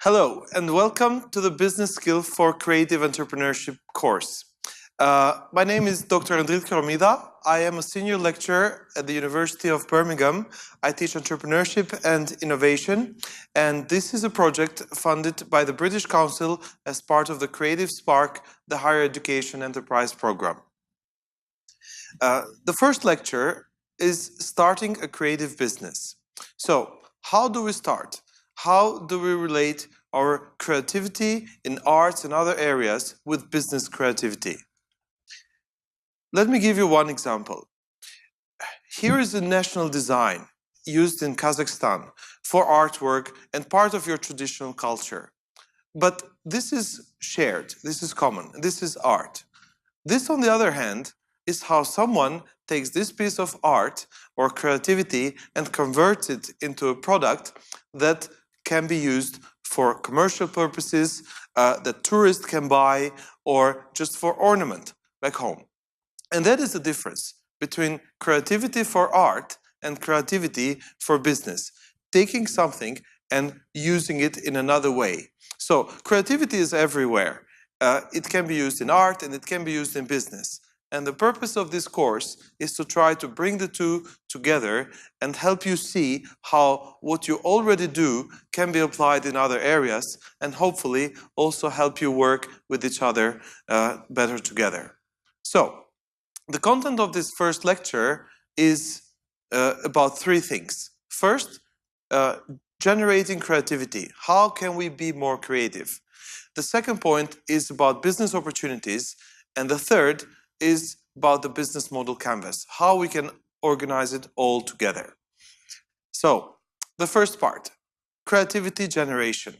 Hello, and welcome to the Business Skills for Creative Entrepreneurship course. My name is Dr. Enrique Romida. I am a senior lecturer at the University of Birmingham. I teach entrepreneurship and innovation, and this is a project funded by the British Council as part of the Creative Spark, the Higher Education Enterprise Program. The first lecture is starting a creative business. So, how do we start? How do we relate our creativity in arts and other areas with business creativity? Let me give you one example. Here is a national design used in Kazakhstan for artwork and part of your traditional culture. But this is shared, this is common, this is art. This, on the other hand, is how someone takes this piece of art or creativity and converts it into a product that can be used for commercial purposes, that tourists can buy, or just for ornament back home. And that is the difference between creativity for art and creativity for business. Taking something and using it in another way. So creativity is everywhere. It can be used in art and it can be used in business. And the purpose of this course is to try to bring the two together and help you see how what you already do can be applied in other areas and hopefully also help you work with each other better together. So, the content of this first lecture is about three things. First, generating creativity. How can we be more creative? The second point is about business opportunities. And the third is about the business model canvas, how we can organize it all together. So, the first part, creativity generation.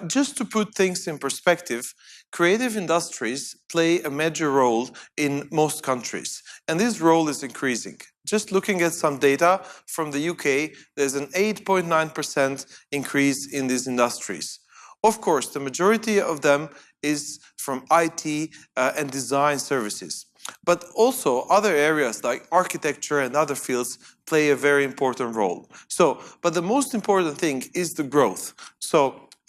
Just to put things in perspective, creative industries play a major role in most countries, and this role is increasing. Just looking at some data from the UK, there's an 8.9% increase in these industries. Of course, the majority of them is from IT and design services. But also other areas like architecture and other fields play a very important role. But the most important thing is the growth.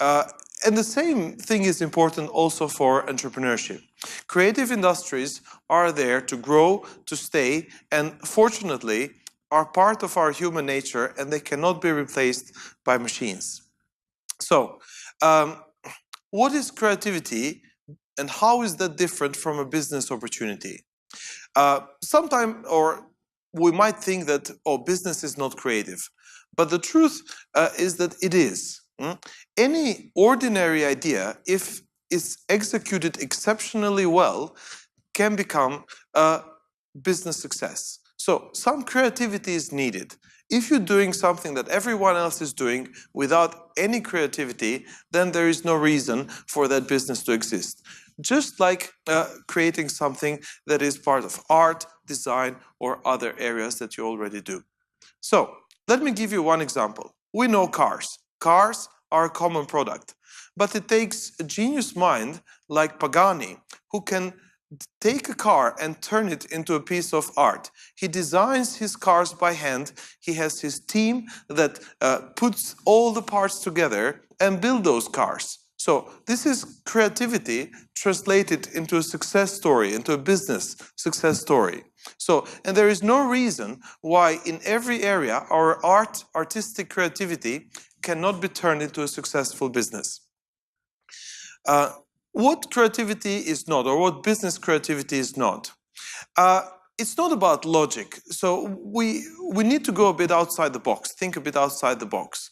And the same thing is important also for entrepreneurship. Creative industries are there to grow, to stay, and fortunately are part of our human nature and they cannot be replaced by machines. So, what is creativity and how is that different from a business opportunity? Sometimes, or we might think that, business is not creative. But the truth is that it is. Any ordinary idea, if it's executed exceptionally well, can become a business success. So some creativity is needed. If you're doing something that everyone else is doing without any creativity, then there is no reason for that business to exist. Just like creating something that is part of art, design, or other areas that you already do. So, let me give you one example. We know cars. Cars are a common product. But it takes a genius mind like Pagani who can take a car and turn it into a piece of art. He designs his cars by hand. He has his team that puts all the parts together and build those cars. So this is creativity translated into a success story, into a business success story. And there is no reason why in every area our artistic creativity cannot be turned into a successful business. What creativity is not, or what business creativity is not? It's not about logic. So we need to go a bit outside the box, think a bit outside the box.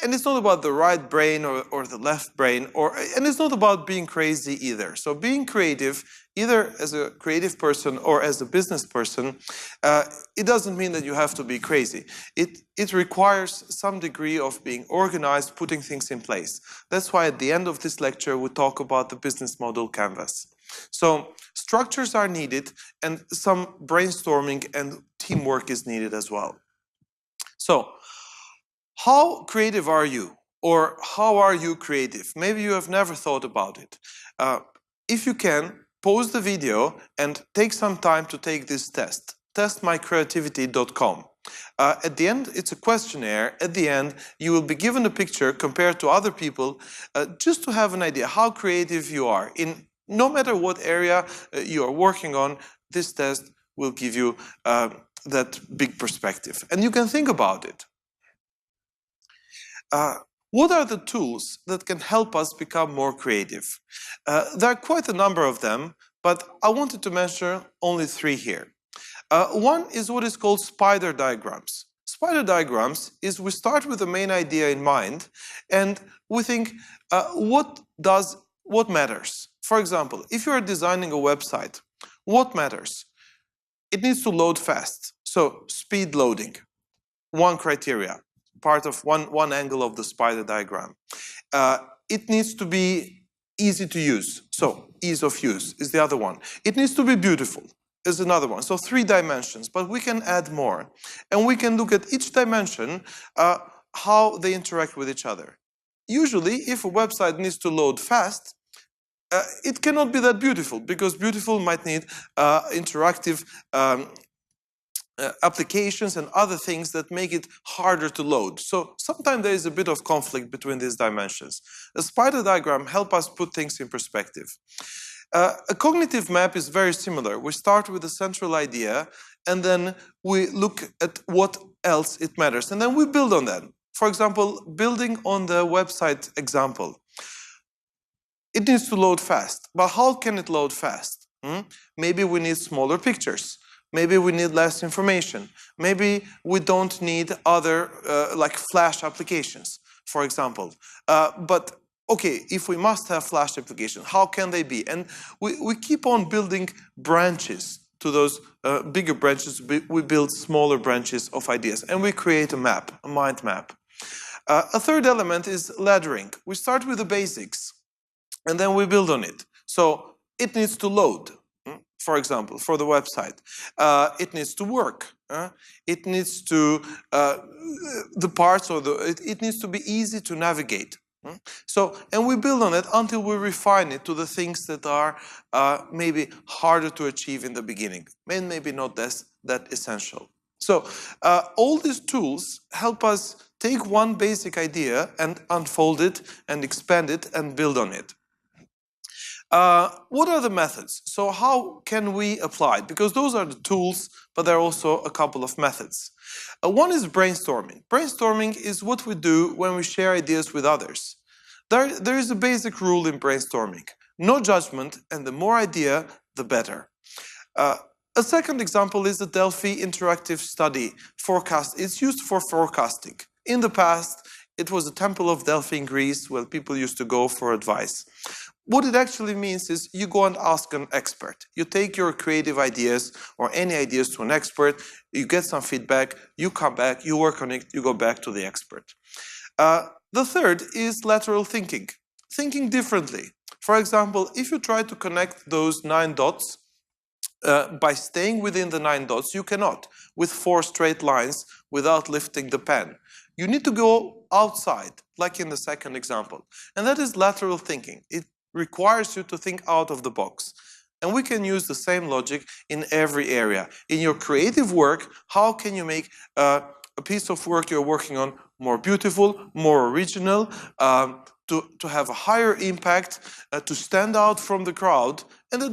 And it's not about the right brain or the left brain, and it's not about being crazy either. So being creative, either as a creative person or as a business person, it doesn't mean that you have to be crazy. It requires some degree of being organized, putting things in place. That's why at the end of this lecture, we talk about the business model canvas. So structures are needed and some brainstorming and teamwork is needed as well. So, how creative are you? Or how are you creative? Maybe you have never thought about it. If you can, pause the video and take some time to take this test. Testmycreativity.com. At the end, it's a questionnaire. At the end, you will be given a picture compared to other people, just to have an idea how creative you are. In no matter what area you are working on, this test will give you that big perspective. And you can think about it. What are the tools that can help us become more creative? There are quite a number of them, but I wanted to mention only 3 here. One is what is called spider diagrams. Spider diagrams is we start with the main idea in mind, and we think what matters. For example, if you are designing a website, what matters? It needs to load fast. So speed loading, one criteria, part of one angle of the spider diagram. It needs to be easy to use. So ease of use is the other one. It needs to be beautiful is another one. So 3 dimensions, but we can add more. And we can look at each dimension, how they interact with each other. Usually, if a website needs to load fast, it cannot be that beautiful, because beautiful might need interactive applications and other things that make it harder to load. So sometimes there is a bit of conflict between these dimensions. A spider diagram helps us put things in perspective. A cognitive map is very similar. We start with a central idea, and then we look at what else it matters, and then we build on that. For example, building on the website example. It needs to load fast, but how can it load fast? Maybe we need smaller pictures. Maybe we need less information. Maybe we don't need other like Flash applications, for example. But okay, if we must have Flash applications, how can they be? And we keep on building branches to those bigger branches. We build smaller branches of ideas, and we create a map, a mind map. A third element is laddering. We start with the basics, and then we build on it. So it needs to load. For example, for the website, it needs to work. It needs to the parts, or it needs to be easy to navigate. So, and we build on it until we refine it to the things that are maybe harder to achieve in the beginning, and maybe not that essential. So, all these tools help us take one basic idea and unfold it and expand it and build on it. What are the methods? So how can we apply it? Because those are the tools, but there are also a couple of methods. One is brainstorming. Brainstorming is what we do when we share ideas with others. There is a basic rule in brainstorming. No judgment, and the more idea, the better. A second example is the Delphi interactive study forecast. It's used for forecasting. In the past, it was the Temple of Delphi in Greece where people used to go for advice. What it actually means is you go and ask an expert. You take your creative ideas or any ideas to an expert, you get some feedback, you come back, you work on it, you go back to the expert. The third is lateral thinking. Thinking differently. For example, if you try to connect those 9 dots, by staying within the 9 dots, you cannot, with 4 straight lines, without lifting the pen. You need to go outside, like in the second example. And that is lateral thinking. It requires you to think out of the box. And we can use the same logic in every area. In your creative work, how can you make a piece of work you're working on more beautiful, more original, to have a higher impact, to stand out from the crowd, and in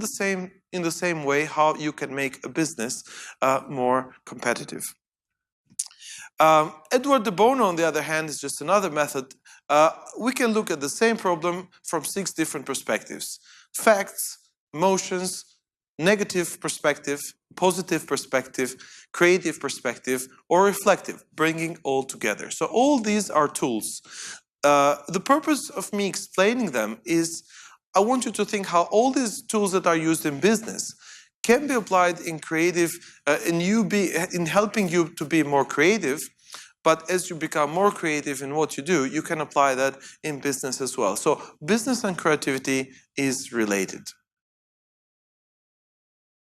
the same way, how you can make a business more competitive. Edward de Bono, on the other hand, is just another method. We can look at the same problem from 6 different perspectives. Facts, emotions, negative perspective, positive perspective, creative perspective, or reflective, bringing all together. So all these are tools. The purpose of me explaining them is I want you to think how all these tools that are used in business can be applied in creative, in helping you to be more creative. But as you become more creative in what you do, you can apply that in business as well. So business and creativity is related.